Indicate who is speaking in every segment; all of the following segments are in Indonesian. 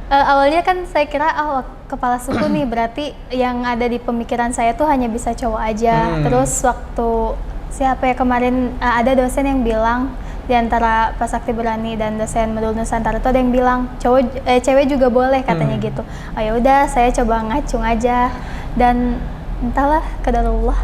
Speaker 1: Awalnya kan saya kira kepala suku nih berarti yang ada di pemikiran saya tuh hanya bisa cowok aja. Terus waktu siapa ya kemarin ada dosen yang bilang di antara Pak Sakti Berani dan dosen Modul Nusantara tuh ada yang bilang cewek juga boleh katanya gitu. Oh ya udah saya coba ngacung aja dan entahlah qadarullah.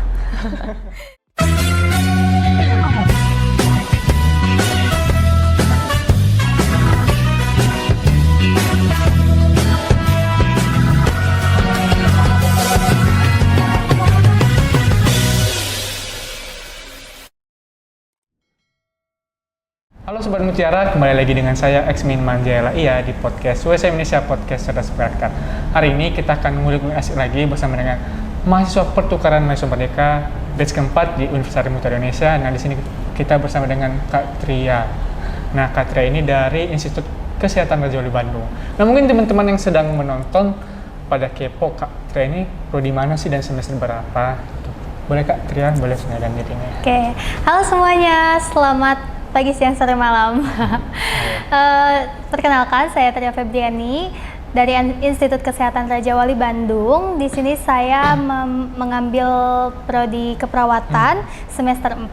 Speaker 2: Halo Sobat Mutiara, kembali lagi dengan saya Xmin Manjayala Iya di podcast USA Indonesia Podcast Cerdas Berbakat. Hari ini kita akan ngulik asik lagi bersama dengan mahasiswa pertukaran mahasiswa merdeka batch keempat di Universitas Muda Indonesia. Nah di sini kita bersama dengan Kak Tria. Nah Kak Tria ini dari Institut Kesehatan Raja Wali Bandung. Nah mungkin teman-teman yang sedang menonton pada kepo Kak Tria ini prodi mana sih dan semester berapa? Boleh Kak Tria, boleh sengadan dirinya.
Speaker 1: Oke, halo semuanya, selamat pagi, siang, sore, malam. Perkenalkan, saya Tria Febriani dari Institut Kesehatan Raja Wali Bandung. Di sini saya mengambil prodi keperawatan semester 4.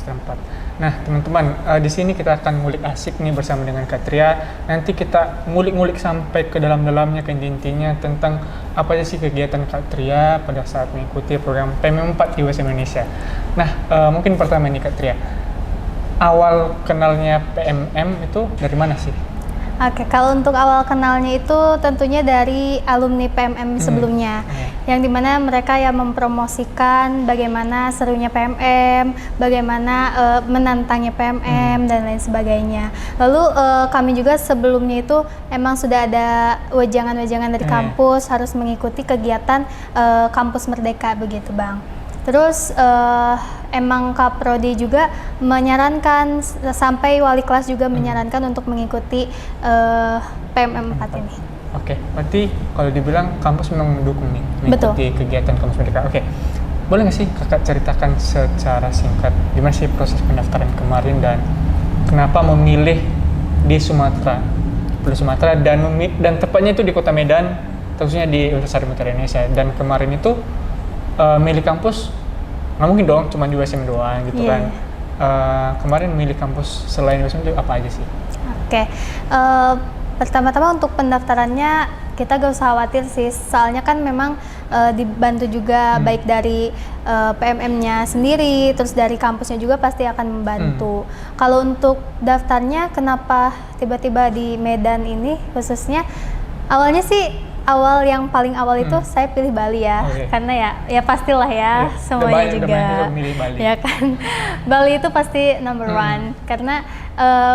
Speaker 2: Semester 4. Nah, teman-teman, di sini kita akan ngulik asik nih bersama dengan Kak Tria. Nanti kita ngulik-ngulik sampai ke dalam-dalamnya, ke intinya tentang apa aja sih kegiatan Kak Tria pada saat mengikuti program PMM 4 di USA Indonesia. Nah, mungkin pertama nih Kak Tria. Awal kenalnya PMM itu dari mana sih?
Speaker 1: Oke, kalau untuk awal kenalnya itu tentunya dari alumni PMM sebelumnya, yang dimana mereka yang mempromosikan bagaimana serunya PMM, bagaimana menantangnya PMM dan lain sebagainya. Lalu kami juga sebelumnya itu emang sudah ada wejangan-wejangan dari kampus harus mengikuti kegiatan kampus merdeka begitu Bang. Terus emang Kaprodi juga menyarankan sampai wali kelas juga menyarankan untuk mengikuti PMM 4 ini.
Speaker 2: Oke, berarti kalau dibilang kampus memang mendukung nih mengikuti kegiatan kampus merdeka. Oke, boleh nggak sih kakak ceritakan secara singkat gimana sih proses pendaftaran kemarin dan kenapa memilih di Sumatera, Pulau Sumatera dan tepatnya itu di Kota Medan, tentunya di Universitas Muda Indonesia. Dan kemarin itu milih kampus nggak mungkin dong cuma di USM doang gitu kan. Kemarin milih kampus selain USM itu apa aja sih?
Speaker 1: Oke, pertama-tama untuk pendaftarannya kita gak usah khawatir sih, soalnya kan memang dibantu juga baik dari PMM-nya sendiri, terus dari kampusnya juga pasti akan membantu. Kalau untuk daftarnya kenapa tiba-tiba di Medan ini khususnya, awalnya sih yang paling awal itu saya pilih Bali ya, karena ya pastilah ya semuanya juga ya kan. Bali itu pasti number one karena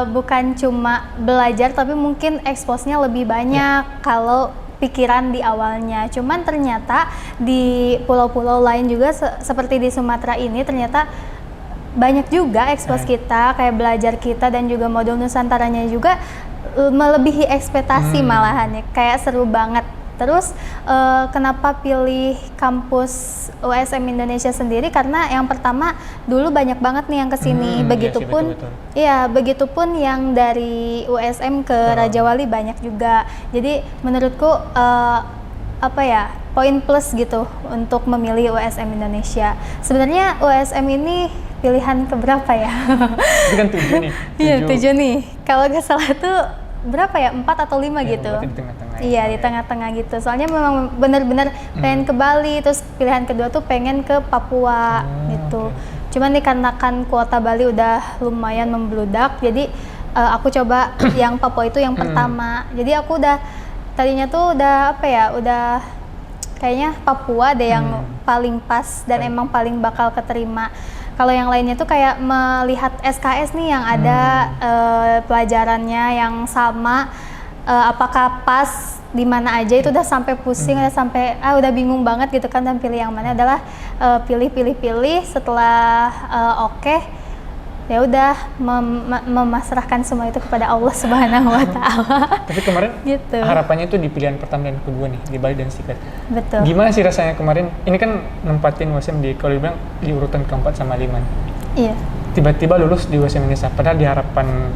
Speaker 1: bukan cuma belajar tapi mungkin expose-nya lebih banyak kalau pikiran di awalnya. Cuman ternyata di pulau-pulau lain juga seperti di Sumatera ini ternyata banyak juga expose kita, kayak belajar kita dan juga modul Nusantaranya juga melebihi ekspektasi malahan ya, kayak seru banget. Terus kenapa pilih kampus USM Indonesia sendiri? Karena yang pertama dulu banyak banget nih yang kesini, begitupun iya begitupun yang dari USM ke Raja Wali banyak juga. Jadi menurutku apa ya, poin plus gitu untuk memilih USM Indonesia. Sebenarnya USM ini pilihan keberapa ya?
Speaker 2: Itu kan 7 nih.
Speaker 1: Iya 7 nih. Kalau nggak salah tuh berapa ya, 4 atau 5 gitu.
Speaker 2: Di tengah-tengah.
Speaker 1: Iya, di tengah-tengah gitu. Soalnya memang benar-benar pengen ke Bali, terus pilihan kedua tuh pengen ke Papua gitu. Cuman dikarenakan kuota Bali udah lumayan membludak, jadi aku coba yang Papua itu yang pertama. Jadi aku tadinya tuh udah kayaknya Papua deh yang paling pas dan emang paling bakal keterima. Kalau yang lainnya tuh kayak melihat SKS nih yang ada pelajarannya yang sama, apakah pas di mana aja, itu udah sampai pusing, udah sampai udah bingung banget gitu kan, dan pilih yang mana adalah pilih setelah oke. Ya udah memasrahkan semua itu kepada Allah Subhanahu wa Ta'ala.
Speaker 2: Tapi kemarin
Speaker 1: gitu.
Speaker 2: Harapannya itu di pilihan pertama dan kedua nih, di Bali dan Sikat.
Speaker 1: Betul.
Speaker 2: Gimana sih rasanya kemarin? Ini kan nempatin USM kalau dibilang di urutan keempat sama 5.
Speaker 1: Iya.
Speaker 2: Tiba-tiba lulus di USM Indonesia, padahal di harapan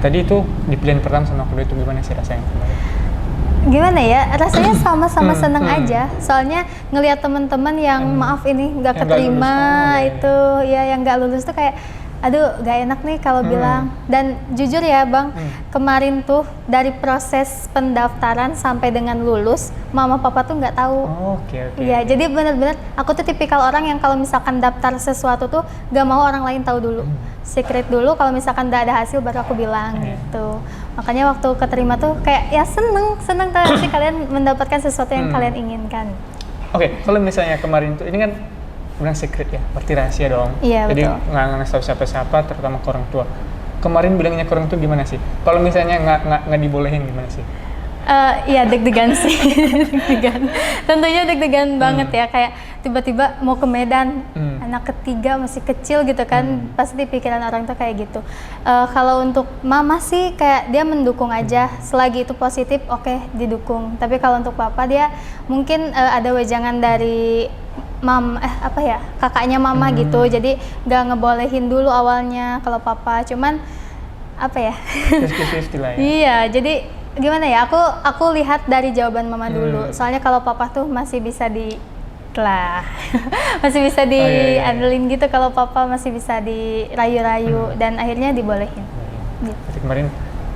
Speaker 2: tadi itu di pilihan pertama sama kedua itu gimana sih rasanya kemarin?
Speaker 1: Gimana ya, rasanya sama-sama seneng aja. Soalnya ngelihat teman-teman yang maaf ini nggak
Speaker 2: Yang nggak
Speaker 1: keterima
Speaker 2: lulus. Oh, iya.
Speaker 1: itu ya yang nggak lulus tuh kayak aduh gak enak nih kalau bilang. Dan jujur ya Bang, kemarin tuh dari proses pendaftaran sampai dengan lulus mama papa tuh nggak tahu.
Speaker 2: Oh, oke.
Speaker 1: Iya, jadi benar-benar aku tuh tipikal orang yang kalau misalkan daftar sesuatu tuh gak mau orang lain tahu dulu. Secret dulu, kalau misalkan udah ada hasil baru aku bilang gitu. Makanya waktu keterima tuh kayak ya seneng tuh sih kalian mendapatkan sesuatu yang kalian inginkan.
Speaker 2: Oke, kalau misalnya kemarin tuh ini kan bilang secret ya, berarti rahasia dong.
Speaker 1: Iya,
Speaker 2: Jadi
Speaker 1: betul.
Speaker 2: nggak ngasih tahu siapa-siapa, terutama ke orang tua. Kemarin bilangnya ke orang tua gimana sih? Kalau misalnya nggak dibolehin gimana sih?
Speaker 1: Iya deg-degan sih, deg-degan. Tentunya deg-degan banget ya, kayak tiba-tiba mau ke Medan, anak ketiga masih kecil gitu kan, pasti pikiran orang tuh kayak gitu. Kalau untuk mama sih kayak dia mendukung aja, selagi itu positif oke, didukung. Tapi kalau untuk papa dia mungkin ada wejangan dari kakaknya mama gitu, jadi nggak ngebolehin dulu awalnya kalau papa, cuman apa ya?
Speaker 2: 50-50 lah ya.
Speaker 1: Iya, jadi gimana ya? Aku lihat dari jawaban mama dulu. Soalnya kalau papa tuh masih bisa masih bisa diandelin gitu. Kalau papa masih bisa dirayu-rayu dan akhirnya dibolehin. Gitu.
Speaker 2: Jadi kemarin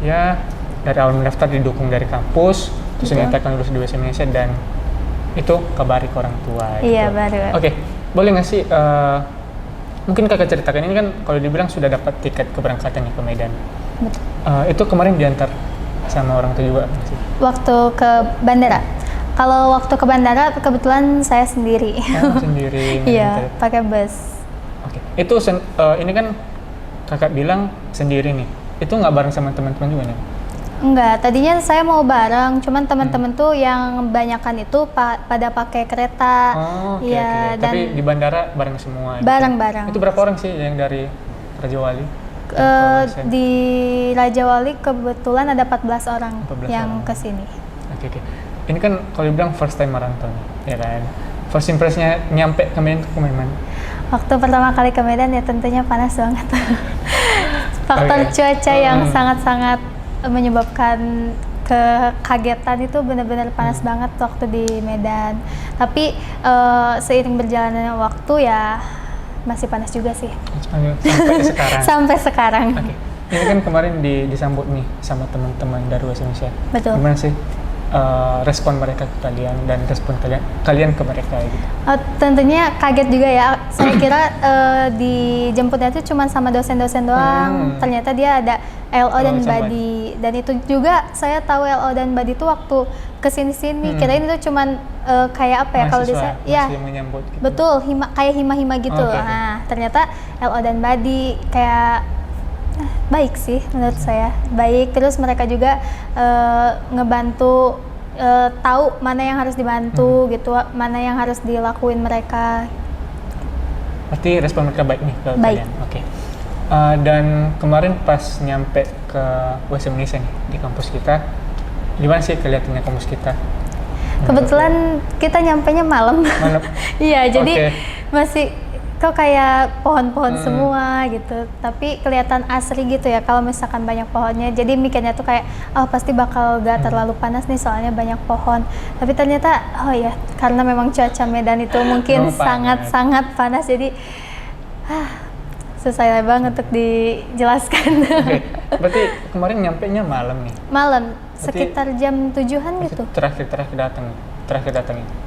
Speaker 2: ya dari awal mendaftar didukung dari kampus, terus dinyatakan lulus di USM Indonesia dan itu kabari ke orang tua.
Speaker 1: Iya,
Speaker 2: gitu.
Speaker 1: baru.
Speaker 2: Oke, boleh nggak sih mungkin kakak ceritakan, ini kan kalau dibilang sudah dapat tiket keberangkatan ke Medan.
Speaker 1: Betul.
Speaker 2: Itu kemarin diantar sama orang tua juga nggak sih?
Speaker 1: Waktu ke bandara. Kalau waktu ke bandara kebetulan saya sendiri.
Speaker 2: Sendiri.
Speaker 1: Iya, pakai bus.
Speaker 2: Oke. Itu ini kan kakak bilang sendiri nih. Itu nggak bareng sama teman-teman juga nih?
Speaker 1: Enggak, tadinya saya mau bareng, cuman teman-teman tuh yang banyakan itu pada pakai kereta.
Speaker 2: Oh, oke.
Speaker 1: Iya, dan
Speaker 2: Tapi di bandara bareng semua. gitu?
Speaker 1: bareng-bareng.
Speaker 2: Itu berapa orang sih yang dari Raja Wali?
Speaker 1: Di Raja Wali kebetulan ada 14 orang
Speaker 2: 14
Speaker 1: yang
Speaker 2: orang.
Speaker 1: kesini.
Speaker 2: Oke. Ini kan kalau dibilang first time merantau nih, ya kan? First impression-nya nyampe ke Medan tuh kemana?
Speaker 1: Waktu pertama kali ke Medan ya tentunya panas banget. Faktor
Speaker 2: Oke.
Speaker 1: cuaca yang sangat-sangat menyebabkan kekagetan itu benar-benar panas banget waktu di Medan. Tapi seiring berjalannya waktu ya masih panas juga sih.
Speaker 2: Sampai sekarang.
Speaker 1: Sampai sekarang.
Speaker 2: Oke. Ini kan kemarin disambut nih sama teman-teman dari USM Indonesia.
Speaker 1: Betul.
Speaker 2: Gimana sih respon mereka ke kalian dan respon kalian ke mereka gitu?
Speaker 1: Tentunya kaget juga ya. Saya kira dijemputnya itu cuma sama dosen-dosen doang. Ternyata dia ada LO dan Badi. Dan itu juga saya tahu LO dan Badi itu waktu kesini-sini. Kirain itu cuma kayak apa ya kalau di saya? Ya,
Speaker 2: menyambut gitu.
Speaker 1: betul. Kayak hima-hima gitu.
Speaker 2: Oke.
Speaker 1: Nah, ternyata LO dan Badi kayak baik sih menurut saya. Baik. Terus mereka juga ngebantu tahu mana yang harus dibantu gitu, mana yang harus dilakuin mereka.
Speaker 2: Berarti respon mereka baik nih ke
Speaker 1: Baik.
Speaker 2: kalian. Oke. Dan kemarin pas nyampe ke USM Indonesia nih di kampus kita, gimana sih kelihatannya kampus kita?
Speaker 1: Kebetulan kita nyampenya malam.
Speaker 2: Malam.
Speaker 1: Iya, jadi
Speaker 2: Oke.
Speaker 1: masih kok kayak pohon-pohon semua gitu. Tapi kelihatan asri gitu ya kalau misalkan banyak pohonnya. Jadi mikirnya tuh kayak pasti bakal gak terlalu panas nih soalnya banyak pohon. Tapi ternyata ya karena memang cuaca Medan itu mungkin
Speaker 2: Memang panas.
Speaker 1: sangat-sangat panas, jadi susah banget untuk dijelaskan.
Speaker 2: Oke. Berarti kemarin nyampenya malam nih.
Speaker 1: Malam
Speaker 2: Berarti-
Speaker 1: sekitar jam 7-an gitu.
Speaker 2: Terakhir datang.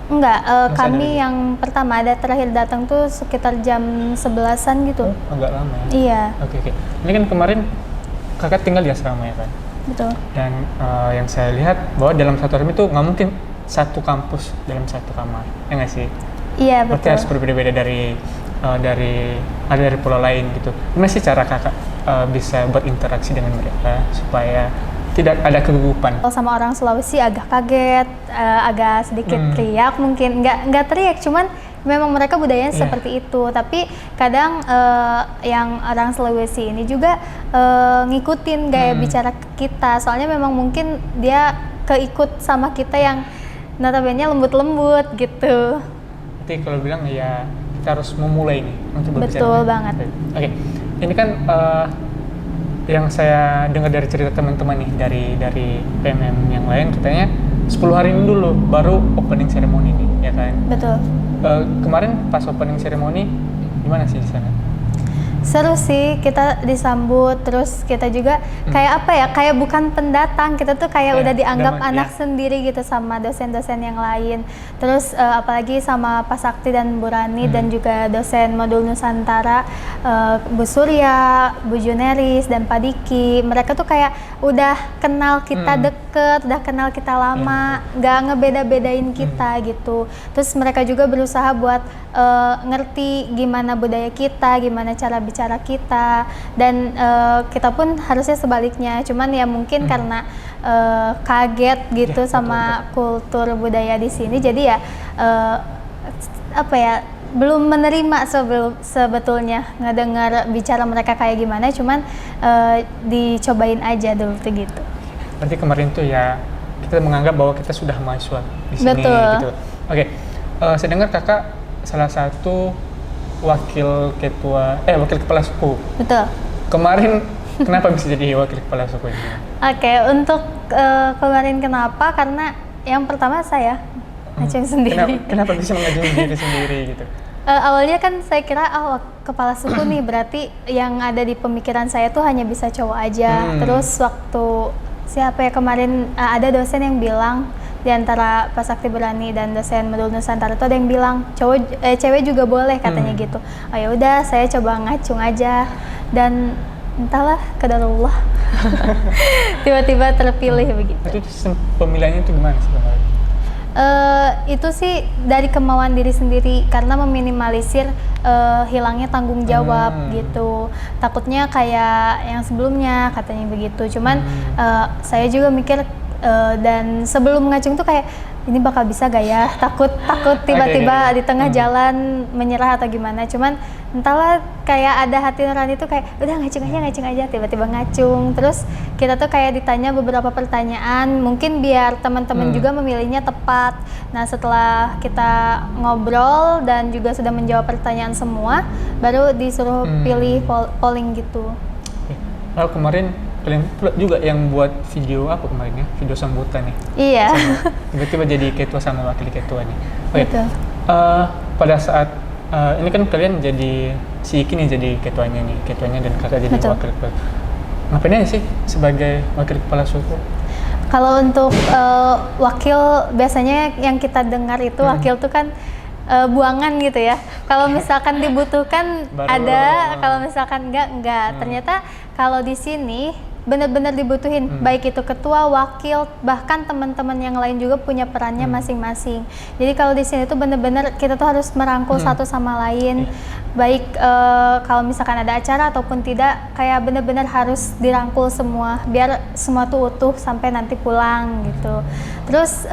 Speaker 1: Enggak,
Speaker 2: Masih ada
Speaker 1: kami
Speaker 2: lagi?
Speaker 1: yang pertama ada terakhir datang tuh sekitar jam 11-an gitu.
Speaker 2: Agak lama ya.
Speaker 1: Iya,
Speaker 2: Oke. Ini kan kemarin kakak tinggal di asrama ya kan?
Speaker 1: betul.
Speaker 2: Dan yang saya lihat bahwa dalam satu asrama itu nggak mungkin satu kampus dalam satu kamar, ya nggak sih?
Speaker 1: Iya,
Speaker 2: Berarti
Speaker 1: betul.
Speaker 2: harus berbeda-beda dari pulau lain gitu. Gimana sih cara kakak bisa berinteraksi dengan mereka supaya tidak ada kegugupan?
Speaker 1: Kalau sama orang Sulawesi agak kaget, agak sedikit teriak mungkin, nggak teriak, cuman memang mereka budayanya
Speaker 2: Iya.
Speaker 1: seperti itu. Tapi kadang yang orang Sulawesi ini juga ngikutin gaya bicara kita, soalnya memang mungkin dia keikut sama kita yang notabene lembut-lembut gitu.
Speaker 2: Berarti kalau bilang ya kita harus memulai nih untuk berbicara.
Speaker 1: Betul banget.
Speaker 2: Oke, ini kan yang saya dengar dari cerita teman-teman nih dari PMM yang lain, katanya 10 hari ini dulu baru opening ceremony nih, ya kan?
Speaker 1: Betul.
Speaker 2: Kemarin pas opening ceremony gimana sih di sana?
Speaker 1: Seru sih, kita disambut, terus kita juga kayak apa ya, kayak bukan pendatang, kita tuh kayak udah dianggap anak sendiri gitu sama dosen-dosen yang lain. Terus apalagi sama Pak Sakti dan Bu Rani dan juga dosen modul Nusantara, Bu Surya, Bu Juneris dan Pak Diki, mereka tuh kayak udah kenal kita deket, udah kenal kita lama, nggak ngebeda-bedain kita gitu. Terus mereka juga berusaha buat ngerti gimana budaya kita, gimana cara bicara kita, dan kita pun harusnya sebaliknya, cuman ya mungkin karena kaget gitu sama kultur budaya di sini, jadi ya apa ya, belum menerima sebetulnya ngedengar bicara mereka kayak gimana, cuman dicobain aja dulu tuh gitu.
Speaker 2: Berarti kemarin tuh ya kita menganggap bahwa kita sudah mahasiswa di sini.
Speaker 1: Betul.
Speaker 2: Gitu. Oke, saya dengar kakak salah satu wakil kepala suku.
Speaker 1: Betul.
Speaker 2: Kemarin kenapa bisa jadi wakil kepala suku ini?
Speaker 1: Oke, untuk kemarin kenapa? Karena yang pertama saya ngacung sendiri.
Speaker 2: Kenapa bisa mengajung diri sendiri gitu?
Speaker 1: Awalnya kan saya kira kepala suku nih berarti yang ada di pemikiran saya tuh hanya bisa cowok aja. Terus waktu siapa ya kemarin ada dosen yang bilang di antara Pak Sakti Berani dan dosen modul Nusantara itu ada yang bilang cewek juga boleh katanya gitu. Oh ya udah, saya coba ngacung aja dan entahlah qadarullah tiba-tiba terpilih begitu.
Speaker 2: Itu sistem pemilihannya itu gimana sih kemarin?
Speaker 1: Itu sih dari kemauan diri sendiri karena meminimalisir hilangnya tanggung jawab gitu. Takutnya kayak yang sebelumnya katanya begitu. Cuman saya juga mikir dan sebelum ngacung tuh kayak ini bakal bisa gak ya? Takut tiba-tiba di tengah jalan menyerah atau gimana. Cuman entahlah kayak ada hati nurani tuh kayak udah ngacung aja tiba-tiba ngacung. Terus kita tuh kayak ditanya beberapa pertanyaan, mungkin biar teman-teman juga memilihnya tepat. Nah, setelah kita ngobrol dan juga sudah menjawab pertanyaan semua, baru disuruh pilih polling gitu.
Speaker 2: Lalu kemarin kalian juga yang buat video apa kemarin ya? Video sambutan nih.
Speaker 1: Iya.
Speaker 2: Tiba-tiba jadi ketua sama wakil ketua nih.
Speaker 1: Betul.
Speaker 2: Pada saat ini kan kalian jadi si Iki nih jadi ketuanya dan kakak jadi wakil kepala. Ngapain aja sih sebagai wakil kepala suku?
Speaker 1: Kalau untuk wakil biasanya yang kita dengar itu wakil tuh kan buangan gitu ya. Kalau misalkan dibutuhkan ada, kalau misalkan enggak. Ternyata kalau di sini benar-benar dibutuhin, baik itu ketua, wakil, bahkan teman-teman yang lain juga punya perannya masing-masing. Jadi kalau di sini tuh benar-benar kita tuh harus merangkul satu sama lain, baik kalau misalkan ada acara ataupun tidak, kayak benar-benar harus dirangkul semua, biar semua tuh utuh sampai nanti pulang gitu. Terus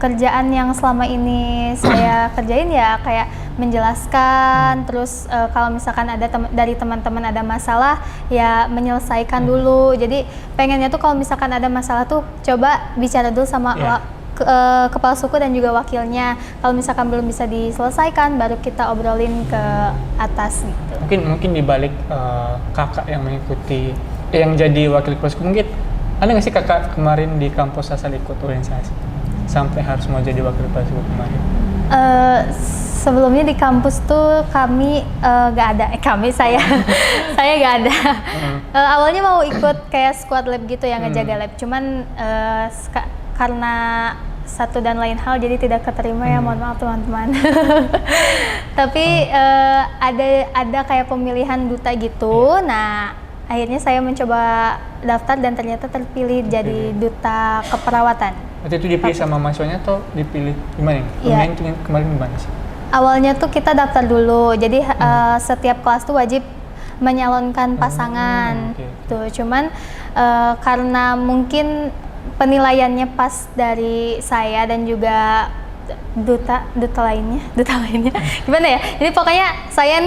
Speaker 1: kerjaan yang selama ini saya kerjain ya kayak menjelaskan, terus kalau misalkan ada dari teman-teman ada masalah ya menyelesaikan dulu. Jadi pengennya tuh kalau misalkan ada masalah tuh coba bicara dulu sama kepala suku dan juga wakilnya. Kalau misalkan belum bisa diselesaikan baru kita obrolin ke atas gitu.
Speaker 2: Mungkin dibalik kakak yang mengikuti yang jadi wakil kepala suku, mungkin ada nggak sih kakak kemarin di kampus asal ikut organisasi sampai harus mau jadi wakil kepala suku kemarin?
Speaker 1: Sebelumnya di kampus tuh kami nggak ada, saya nggak ada. Awalnya mau ikut kayak squad lab gitu yang ngejaga lab, cuman karena satu dan lain hal jadi tidak keterima ya, mohon maaf teman-teman. Tapi ada kayak pemilihan duta gitu. Nah, akhirnya saya mencoba daftar dan ternyata terpilih jadi duta keperawatan.
Speaker 2: Waktu itu dipilih sama mahasiswanya atau dipilih gimana? Pemilihan kemarin gimana sih?
Speaker 1: Awalnya tuh kita daftar dulu, jadi setiap kelas tuh wajib menyalonkan pasangan. Tuh, cuman karena mungkin penilaiannya pas dari saya dan juga duta lainnya gimana ya? Jadi pokoknya saya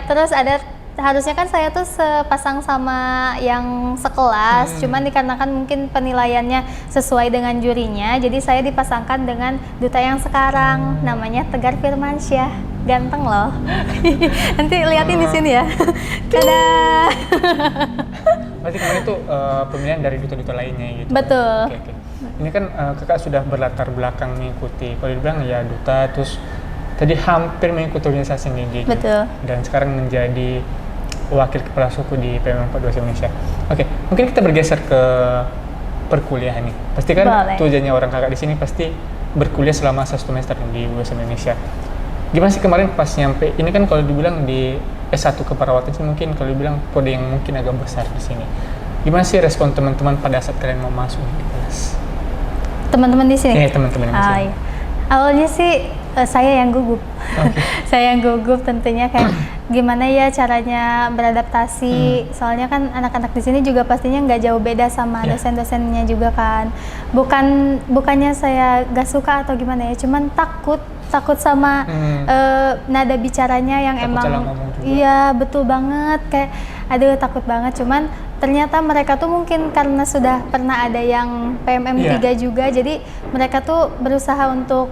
Speaker 1: terus ada. Harusnya kan saya tuh sepasang sama yang sekelas, cuman dikarenakan mungkin penilaiannya sesuai dengan jurinya, jadi saya dipasangkan dengan duta yang sekarang, namanya Tegar Firmansyah, ganteng loh. Nanti liatin di sini ya. Dadah.
Speaker 2: Berarti kemarin itu pemilihan dari duta-duta lainnya gitu.
Speaker 1: Betul.
Speaker 2: Oke. Ini kan kakak sudah berlatar belakang mengikuti, kalau dibilang ya duta, terus tadi hampir mengikuti organisasi Nidi.
Speaker 1: Betul.
Speaker 2: Dan sekarang menjadi wakil kepala suku di PMM 42 Indonesia. Oke, mungkin kita bergeser ke perkuliahan nih. Pasti kan
Speaker 1: Boleh.
Speaker 2: tujuannya orang kakak di sini pasti berkuliah selama 1 semester di USM Indonesia. Gimana sih kemarin pas nyampe? Ini kan kalau dibilang di S1 keperawatan sih mungkin kalau dibilang kode yang mungkin agak besar di sini. Gimana sih respon teman-teman pada saat kalian mau masuk di kelas?
Speaker 1: Teman-teman di sini?
Speaker 2: Teman-teman di sini.
Speaker 1: Iya. Awalnya sih saya yang gugup.
Speaker 2: Oke.
Speaker 1: Saya yang gugup tentunya kayak gimana ya caranya beradaptasi. Soalnya kan anak-anak di sini juga pastinya nggak jauh beda sama dosen-dosennya juga kan. Bukannya saya gak suka atau gimana ya, cuman takut sama nada bicaranya yang
Speaker 2: Takut
Speaker 1: emang
Speaker 2: salah ngomong juga.
Speaker 1: iya betul banget, kayak aduh takut banget. Cuman ternyata mereka tuh mungkin karena sudah pernah ada yang PMM 3 juga, jadi mereka tuh berusaha untuk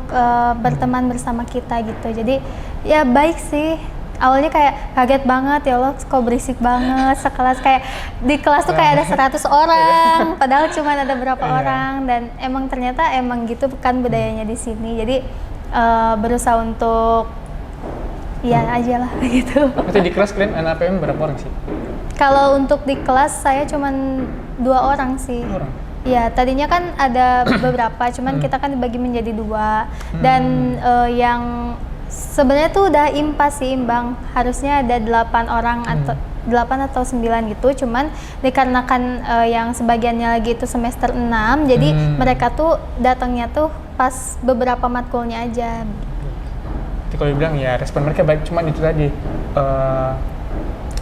Speaker 1: berteman bersama kita gitu. Jadi ya baik sih. Awalnya kayak kaget banget, ya Allah kok berisik banget sekelas, kayak di kelas tuh kayak ada 100 orang padahal cuma ada berapa orang, dan emang ternyata emang gitu kan budayanya di sini. Jadi berusaha untuk ya aja lah gitu.
Speaker 2: Itu di kelas kalian anak PMM berapa orang sih?
Speaker 1: Kalau untuk di kelas saya cuman 2 orang sih.
Speaker 2: 2 orang?
Speaker 1: Ya, tadinya kan ada beberapa, cuman kita kan dibagi menjadi 2. Dan yang sebenarnya tuh udah impas sih, imbang. Harusnya ada 8 orang atau 8 atau 9 gitu, cuman dikarenakan yang sebagiannya lagi itu semester 6, jadi mereka tuh datangnya tuh pas beberapa matkulnya aja.
Speaker 2: Jadi kalau dibilang ya respon mereka baik, cuman itu tadi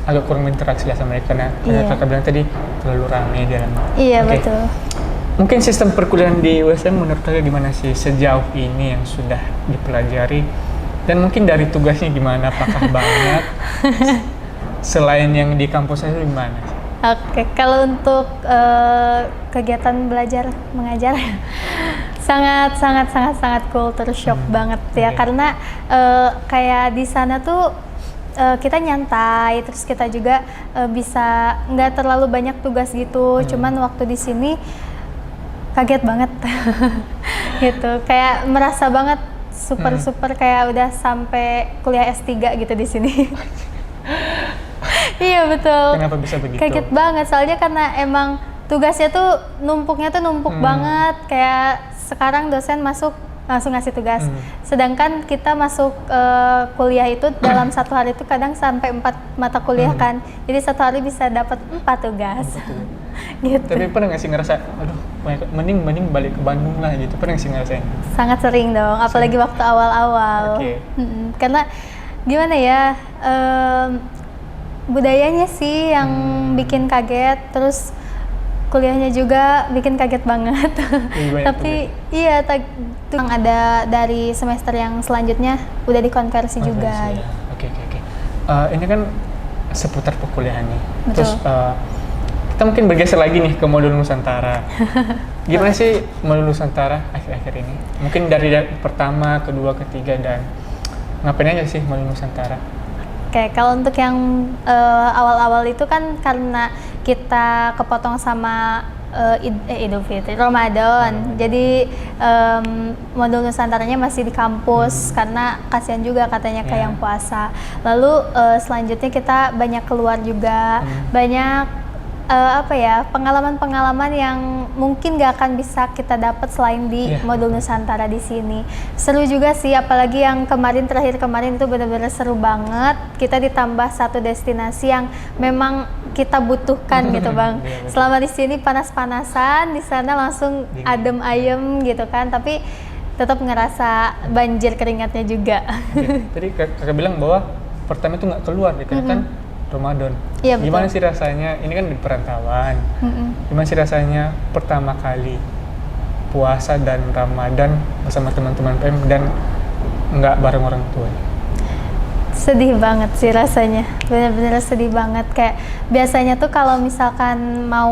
Speaker 2: agak kurang berinteraksi lah sama mereka, karena kakak bilang tadi terlalu ramai di dalam.
Speaker 1: Iya, betul.
Speaker 2: Mungkin sistem perkuliahan di USM menurut kakak gimana sih sejauh ini yang sudah dipelajari, dan mungkin dari tugasnya gimana, apakah banyak selain yang di kampus saya gimana sih?
Speaker 1: Oke, kalau untuk kegiatan belajar mengajar sangat culture shock banget ya, karena kayak di sana tuh kita nyantai, terus kita juga bisa nggak terlalu banyak tugas gitu. Cuman waktu di sini kaget banget gitu, kayak merasa banget super kayak udah sampai kuliah S3 gitu di sini. Iya betul.
Speaker 2: Kenapa bisa begitu?
Speaker 1: Kaget banget, soalnya karena emang tugasnya tuh numpuk banget. Kayak sekarang dosen masuk langsung ngasih tugas. Sedangkan kita masuk kuliah itu dalam 1 hari itu kadang sampai 4 mata kuliah kan. Jadi 1 hari bisa dapat 4 tugas. Gitu.
Speaker 2: Tapi pernah nggak sih ngerasa, aduh, mending balik ke Bandung lah gitu? Pernah nggak sih ngerasain?
Speaker 1: Sangat sering dong, apalagi waktu awal-awal. Karena gimana ya, budayanya sih yang bikin kaget, terus kuliahnya juga bikin kaget banget. Tapi iya, yang ada dari semester yang selanjutnya udah dikonversi juga.
Speaker 2: Ya. Oke. Ini kan seputar perkuliahan nih.
Speaker 1: Betul.
Speaker 2: Terus kita mungkin bergeser lagi nih ke modul Nusantara. Gimana sih modul Nusantara akhir-akhir ini? Mungkin dari pertama, kedua, ketiga, dan ngapain aja sih modul Nusantara?
Speaker 1: Oke, kalau untuk yang awal-awal itu kan karena kita kepotong sama Idul Fitri, Ramadan. Jadi modul Nusantaranya masih di kampus karena kasihan juga katanya kayak yang puasa. Lalu selanjutnya kita banyak keluar juga, banyak pengalaman-pengalaman yang mungkin gak akan bisa kita dapat selain di modul Nusantara di sini. Seru juga sih, apalagi yang terakhir kemarin itu benar-benar seru banget. Kita ditambah satu destinasi yang memang kita butuhkan gitu Bang. Selama di sini panas-panasan, di sana langsung adem ayem gitu kan. Tapi tetap ngerasa banjir keringatnya juga.
Speaker 2: Tadi kakak bilang bahwa pertama itu nggak keluar, kan Ramadan.
Speaker 1: Iya, betul.
Speaker 2: Gimana sih rasanya? Ini kan di perantauan. Gimana sih rasanya pertama kali puasa dan Ramadan bersama teman-teman PM dan nggak bareng orang tua?
Speaker 1: Sedih banget sih rasanya, bener-bener sedih banget. Kayak biasanya tuh kalau misalkan mau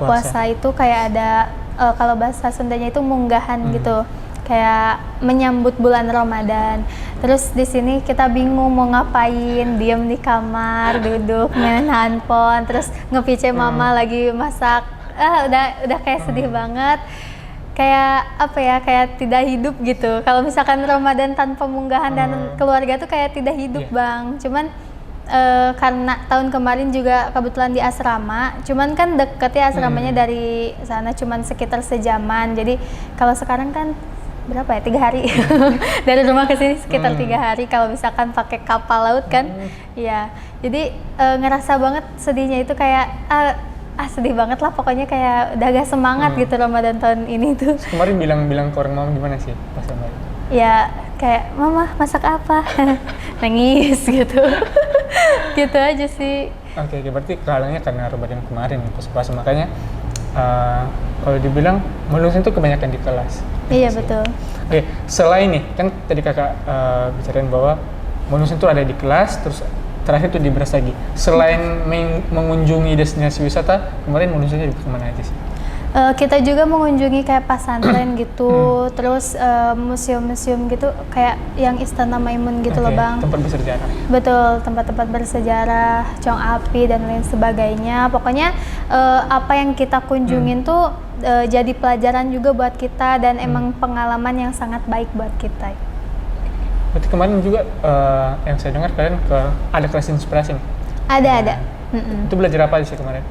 Speaker 1: puasa itu kayak ada kalau bahasa Sundanya itu munggahan gitu. kayak menyambut bulan Ramadan. Terus di sini kita bingung mau ngapain, diem di kamar, duduk main handphone, terus nge-PC mama lagi masak. Udah kayak sedih banget. Kayak apa ya, kayak tidak hidup gitu. Kalau misalkan Ramadan tanpa munggahan dan keluarga tuh kayak tidak hidup, Bang. Cuman karena tahun kemarin juga kebetulan di asrama, cuman kan deket ya asramanya dari sana cuman sekitar sejaman. Jadi kalau sekarang kan berapa ya, 3 hari dari rumah ke sini sekitar 3 hari kalau misalkan pakai kapal laut kan. Iya, jadi ngerasa banget sedihnya itu kayak sedih banget lah pokoknya, kayak udah gak semangat gitu Ramadan tahun ini tuh.
Speaker 2: Kemarin bilang ke orang mama gimana sih pas kemarin?
Speaker 1: Ya kayak mama masak apa nangis gitu. Gitu aja sih.
Speaker 2: Oke, berarti kehalangnya karena Ramadan kemarin pas puasa, makanya kalau dibilang meluncur itu kebanyakan di kelas.
Speaker 1: Iya betul.
Speaker 2: Oke, selain nih kan tadi kakak bicarain bahwa meluncur itu ada di kelas, terus terakhir tuh di Brastagi. Selain mengunjungi destinasi wisata, kemarin meluncurnya di kemana aja sih?
Speaker 1: Kita juga mengunjungi kayak pesantren gitu, terus museum-museum gitu, kayak yang Istana Maimun gitu loh Bang.
Speaker 2: Tempat bersejarah.
Speaker 1: Betul, tempat-tempat bersejarah, Cong Api dan lain sebagainya. Pokoknya apa yang kita kunjungin tuh jadi pelajaran juga buat kita dan emang pengalaman yang sangat baik buat kita.
Speaker 2: Berarti kemarin juga yang saya dengar kalian ada kelas inspirasi nih?
Speaker 1: Ada.
Speaker 2: Itu belajar apa sih kemarin?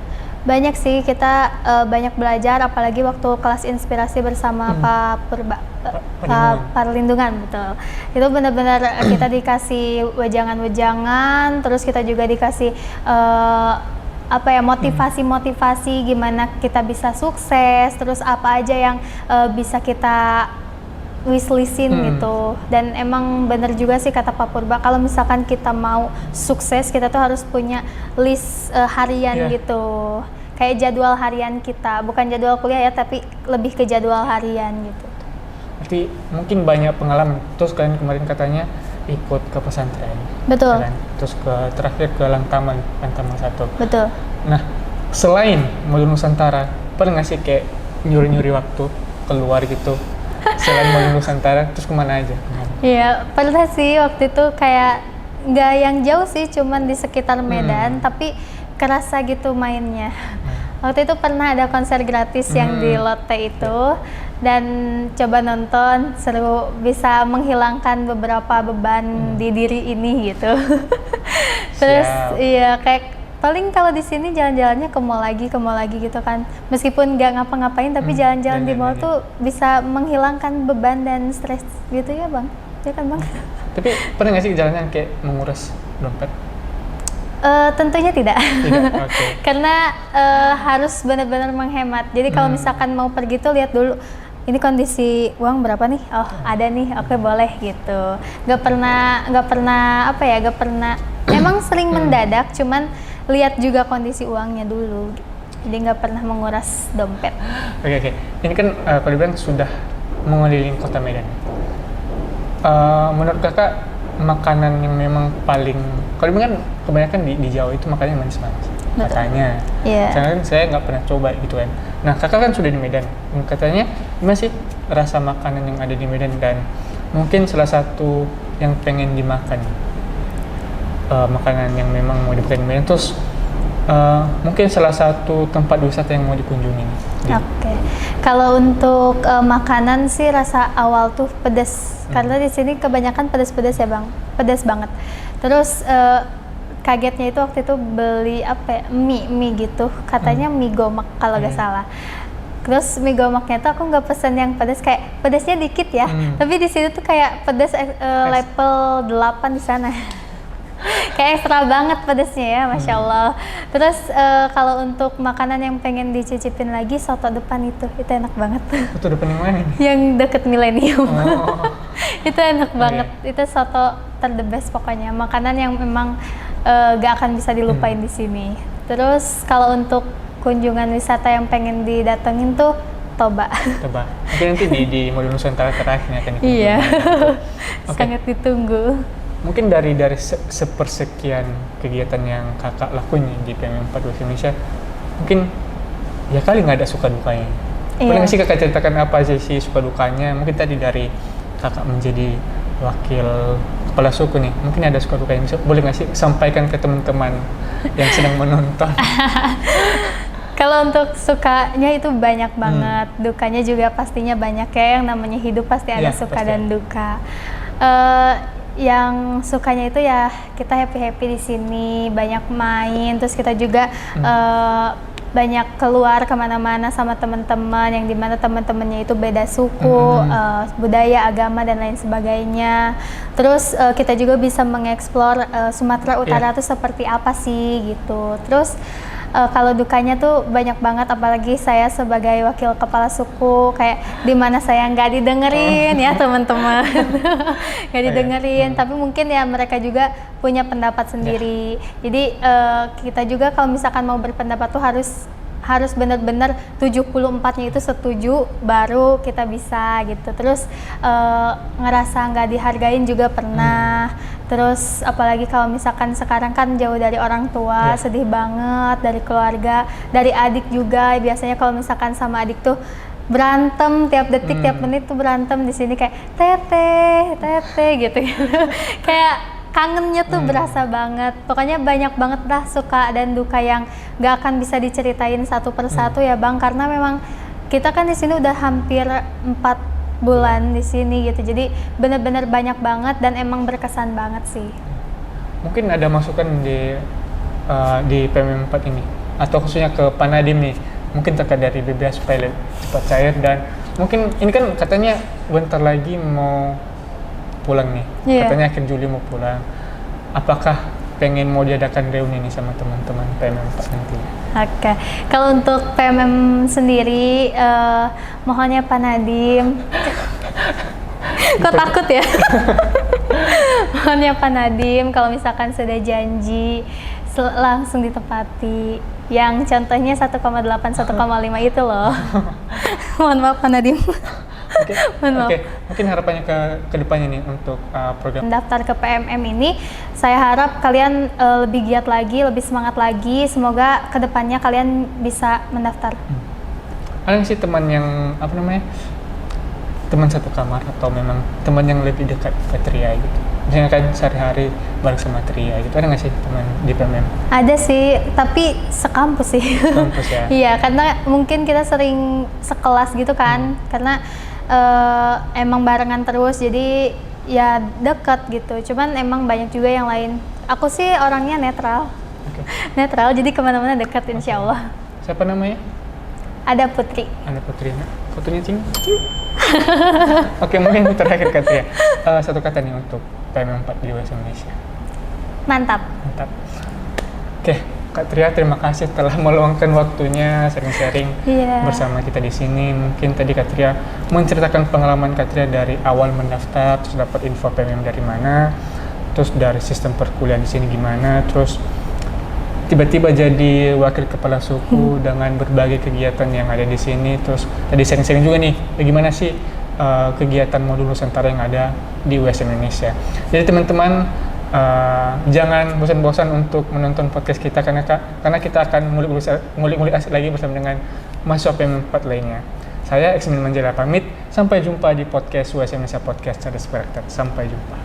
Speaker 1: Banyak sih, kita banyak belajar, apalagi waktu kelas inspirasi bersama Pak Perlindungan, betul. Itu benar-benar kita dikasih wejangan-wejangan, terus kita juga dikasih motivasi-motivasi gimana kita bisa sukses, terus apa aja yang bisa kita wishlistin gitu. Dan emang bener juga sih kata Pak Purba, kalau misalkan kita mau sukses, kita tuh harus punya list harian gitu. Kayak jadwal harian kita, bukan jadwal kuliah ya, tapi lebih ke jadwal harian gitu.
Speaker 2: Berarti mungkin banyak pengalaman. Terus kalian kemarin katanya ikut ke pesantren.
Speaker 1: Betul.
Speaker 2: Terus terakhir ke Lantaman 1.
Speaker 1: Betul.
Speaker 2: Nah, selain Mall Nusantara, pernah nggak sih kayak nyuri-nyuri waktu keluar gitu? Selain Mall Nusantara, terus kemana aja?
Speaker 1: Iya, pernah sih waktu itu, kayak nggak yang jauh sih, cuman di sekitar Medan, tapi kerasa gitu mainnya. Waktu itu pernah ada konser gratis yang di Lotte itu, dan coba nonton, seru, bisa menghilangkan beberapa beban di diri ini gitu. Terus iya, kayak paling kalau di sini jalan-jalannya ke mall lagi gitu kan. Meskipun nggak ngapa-ngapain, tapi jalan-jalan di mall tuh bisa menghilangkan beban dan stres gitu ya Bang. Ya kan Bang?
Speaker 2: Tapi pernah nggak sih jalan-jalan kayak menguras dompet?
Speaker 1: Tentunya tidak.
Speaker 2: Okay.
Speaker 1: Karena harus benar-benar menghemat. Jadi kalau misalkan mau pergi tuh lihat dulu, ini kondisi uang berapa nih? Oh ada nih, oke boleh gitu. Gak pernah emang sering mendadak, cuman lihat juga kondisi uangnya dulu. Jadi nggak pernah menguras dompet.
Speaker 2: Oke. Ini kan kalau dibilang sudah mengelilingi kota Medan. Menurut kakak, makanan yang memang paling, kalau dibilang kan kebanyakan di Jawa itu makanannya manis-manis katanya. Karena kan saya nggak pernah coba gitu kan. Nah kakak kan sudah di Medan, katanya gimana sih rasa makanan yang ada di Medan, dan mungkin salah satu yang pengen dimakan makanan yang memang mau dibuka di Medan, terus mungkin salah satu tempat wisata yang mau dikunjungi.
Speaker 1: Oke. Kalau untuk makanan sih rasa awal tuh pedas, karena di sini kebanyakan pedas-pedas ya Bang, pedas banget. Terus kagetnya itu waktu itu beli mie gitu, katanya mie gomak kalau nggak salah. Terus mie gomaknya tuh aku nggak pesen yang pedas, kayak pedasnya dikit ya, tapi di sini tuh kayak pedas level 8 di sana. Kayak ekstra banget pedasnya ya, Masya Allah. Terus kalau untuk makanan yang pengen dicicipin lagi, soto depan itu enak banget.
Speaker 2: Soto depan yang mana?
Speaker 1: Yang deket Millennium. Itu enak banget. Itu soto the best pokoknya. Makanan yang memang gak akan bisa dilupain di sini. Terus kalau untuk kunjungan wisata yang pengen didatengin tuh Toba.
Speaker 2: Mungkin nanti di Mall Nusantara terakhirnya akan dikunjungi.
Speaker 1: Iya. Sangat ditunggu.
Speaker 2: Mungkin dari sepersekian kegiatan yang kakak lakuin di PM4 Indonesia, mungkin ya kali nggak ada suka dukanya. Boleh nggak sih kakak ceritakan apa aja sih suka dukanya? Mungkin tadi dari kakak menjadi wakil kepala suku nih, mungkin ada suka duka yang bisa, boleh nggak sih sampaikan ke teman-teman yang sedang menonton?
Speaker 1: Kalau untuk sukanya itu banyak banget, dukanya juga pastinya banyak ya, yang namanya hidup pasti ada
Speaker 2: Iya,
Speaker 1: suka
Speaker 2: pasti.
Speaker 1: dan duka. Yang sukanya itu ya kita happy di sini, banyak main, terus kita juga banyak keluar kemana-mana sama teman-teman, yang dimana teman-temannya itu beda suku, budaya, agama dan lain sebagainya. Terus kita juga bisa mengeksplor Sumatera Utara tuh seperti apa sih gitu. Terus kalau dukanya tuh banyak banget, apalagi saya sebagai wakil kepala suku, kayak dimana saya nggak didengerin ya teman-teman, nggak didengerin. Tapi mungkin ya mereka juga punya pendapat sendiri. Jadi kita juga kalau misalkan mau berpendapat tuh harus benar-benar 74-nya itu setuju baru kita bisa gitu. Terus ngerasa nggak dihargain juga pernah. Terus apalagi kalau misalkan sekarang kan jauh dari orang tua, sedih banget, dari keluarga, dari adik juga. Biasanya kalau misalkan sama adik tuh berantem tiap detik, tiap menit tuh berantem. Di sini kayak tete gitu. Kayak kangennya tuh berasa banget. Pokoknya banyak banget dah suka dan duka yang gak akan bisa diceritain satu persatu ya Bang, karena memang kita kan di sini udah hampir 4 bulan di sini gitu. Jadi benar-benar banyak banget dan emang berkesan banget sih.
Speaker 2: Mungkin ada masukan di PMM 4 ini atau khususnya ke Panadim nih, mungkin terkait dari BBA supaya cepat cair, dan mungkin ini kan katanya bentar lagi mau pulang nih, katanya akhir Juli mau pulang. Apakah pengen mau diadakan reuni nih sama teman-teman PMM 4 nantinya?
Speaker 1: Oke, kalau untuk PMM sendiri, mohonnya Pak Nadiem. Kok takut ya? Mohonnya Pak Nadiem, kalau misalkan sudah janji langsung ditepati. Yang contohnya 1,8, 1,5 itu loh. Mohon maaf Pak Nadiem.
Speaker 2: Oke. Mungkin harapannya ke depannya nih untuk program
Speaker 1: daftar ke PMM ini, saya harap kalian lebih giat lagi, lebih semangat lagi. Semoga kedepannya kalian bisa mendaftar.
Speaker 2: Ada nggak sih teman yang teman satu kamar atau memang teman yang lebih dekat ke Tria gitu? Misalnya kan sehari-hari bareng sama Tria gitu, ada nggak sih teman di PMM?
Speaker 1: Ada sih, tapi sekampus sih.
Speaker 2: Kampus ya?
Speaker 1: Iya, karena mungkin kita sering sekelas gitu kan, karena emang barengan terus, jadi ya deket gitu. Cuman emang banyak juga yang lain. Aku sih orangnya netral. Netral, jadi kemana-mana dekat insya Allah.
Speaker 2: Siapa namanya?
Speaker 1: Ada Putri.
Speaker 2: Ada Putri. Fotonya Cing. Oke, mungkin terakhir kata ya. Satu kata nih untuk PMM 4 di USM Indonesia.
Speaker 1: Mantap.
Speaker 2: Oke, Kak Tria, terima kasih telah meluangkan waktunya sharing-sharing bersama kita di sini. Mungkin tadi Kak Tria menceritakan pengalaman Kak Tria dari awal mendaftar, terus dapat info PMM dari mana, terus dari sistem perkuliahan di sini gimana, terus tiba-tiba jadi wakil kepala suku dengan berbagai kegiatan yang ada di sini. Terus tadi sharing-sharing juga nih, bagaimana sih kegiatan modul Nusantara yang ada di USM Indonesia. Jadi teman-teman, jangan bosan-bosan untuk menonton podcast kita karena kita akan ngulik-ngulik asik lagi bersama dengan mahasiswa PMM 4 lainnya. Saya Eksmin Manjela pamit, sampai jumpa di podcast USM Indonesia Podcast Cerdas Berakter. Sampai jumpa.